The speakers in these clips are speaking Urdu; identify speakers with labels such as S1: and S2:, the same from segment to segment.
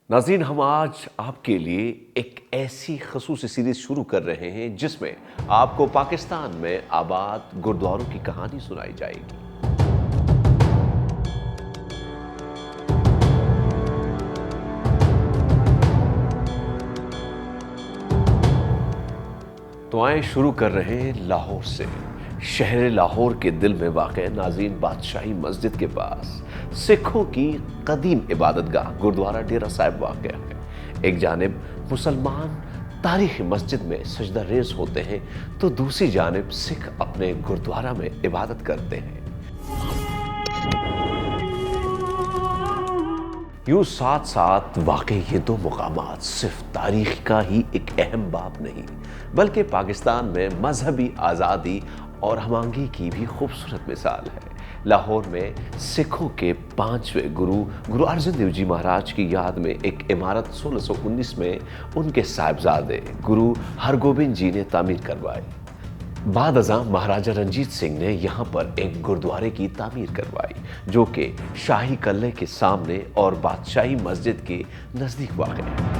S1: ناظرین، ہم آج آپ کے لیے ایک ایسی خصوصی سیریز شروع کر رہے ہیں جس میں آپ کو پاکستان میں آباد گردواروں کی کہانی سنائی جائے گی۔ تو آئیں شروع کر رہے ہیں لاہور سے۔ شہر لاہور کے دل میں واقع ناظرین بادشاہی مسجد کے پاس سکھوں کی قدیم عبادت گاہ گردوارہ ڈیرہ صاحب واقع ہے۔ ایک جانب مسلمان تاریخی مسجد میں سجدہ ریز ہوتے ہیں تو دوسری جانب سکھ اپنے گردوارہ میں عبادت کرتے ہیں۔ یوں ساتھ ساتھ واقع یہ دو مقامات صرف تاریخ کا ہی ایک اہم باب نہیں بلکہ پاکستان میں مذہبی آزادی اور ہم آہنگی کی بھی خوبصورت مثال ہے۔ لاہور میں سکھوں کے 5ویں گرو ارجن دیو جی مہاراج کی یاد میں ایک عمارت 1619 میں ان کے صاحبزادے گرو ہرگوبند جی نے تعمیر کروائی۔ بعد ازاں مہاراجہ رنجیت سنگھ نے یہاں پر ایک گردوارے کی تعمیر کروائی جو کہ شاہی قلعے کے سامنے اور بادشاہی مسجد کے نزدیک واقع ہے۔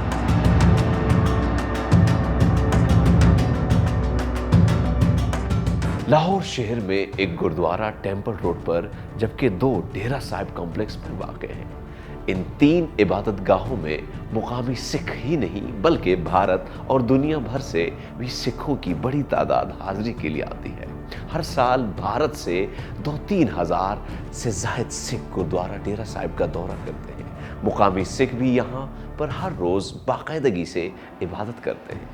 S1: لاہور شہر میں ایک گردوارہ ٹیمپل روڈ پر جبکہ 2 ڈیرہ صاحب کمپلیکس میں واقع ہیں۔ ان 3 عبادت گاہوں میں مقامی سکھ ہی نہیں بلکہ بھارت اور دنیا بھر سے بھی سکھوں کی بڑی تعداد حاضری کے لیے آتی ہے۔ ہر سال بھارت سے 2-3 ہزار سے زائد سکھ گردوارہ ڈیرہ صاحب کا دورہ کرتے ہیں۔ مقامی سکھ بھی یہاں پر ہر روز باقاعدگی سے عبادت کرتے ہیں۔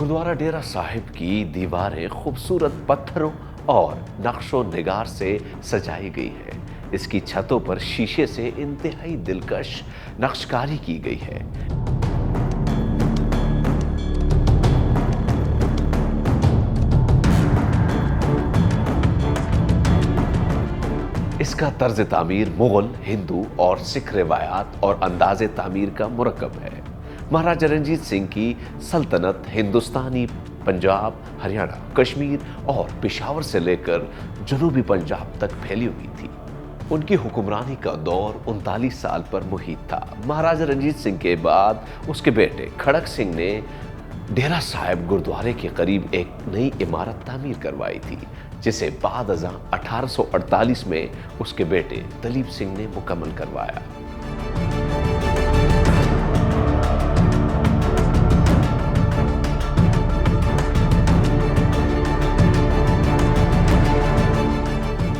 S1: گردوارہ ڈیرہ صاحب کی دیواریں خوبصورت پتھروں اور نقش و نگار سے سجائی گئی ہے۔ اس کی چھتوں پر شیشے سے انتہائی دلکش نقش کاری کی گئی ہے۔ اس کا طرز تعمیر مغل، ہندو اور سکھ روایات اور انداز تعمیر کا مرکب ہے۔ مہاراجہ رنجیت سنگھ کی سلطنت ہندوستانی پنجاب، ہریانہ، کشمیر اور پشاور سے لے کر جنوبی پنجاب تک پھیلی ہوئی تھی۔ ان کی حکمرانی کا دور 39 سال پر محیط تھا۔ مہاراجہ رنجیت سنگھ کے بعد اس کے بیٹے کھڑک سنگھ نے ڈیرہ صاحب گردوارے کے قریب ایک نئی عمارت تعمیر کروائی تھی جسے بعد ازاں 1848 میں اس کے بیٹے دلیپ سنگھ نے مکمل کروایا۔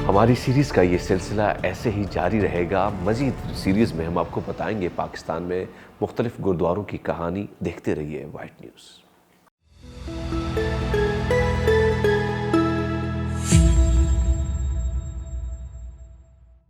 S1: ہماری سیریز کا یہ سلسلہ ایسے ہی جاری رہے گا۔ مزید سیریز میں ہم آپ کو بتائیں گے پاکستان میں مختلف گردواروں کی کہانی۔ دیکھتے رہیے وائٹ نیوز۔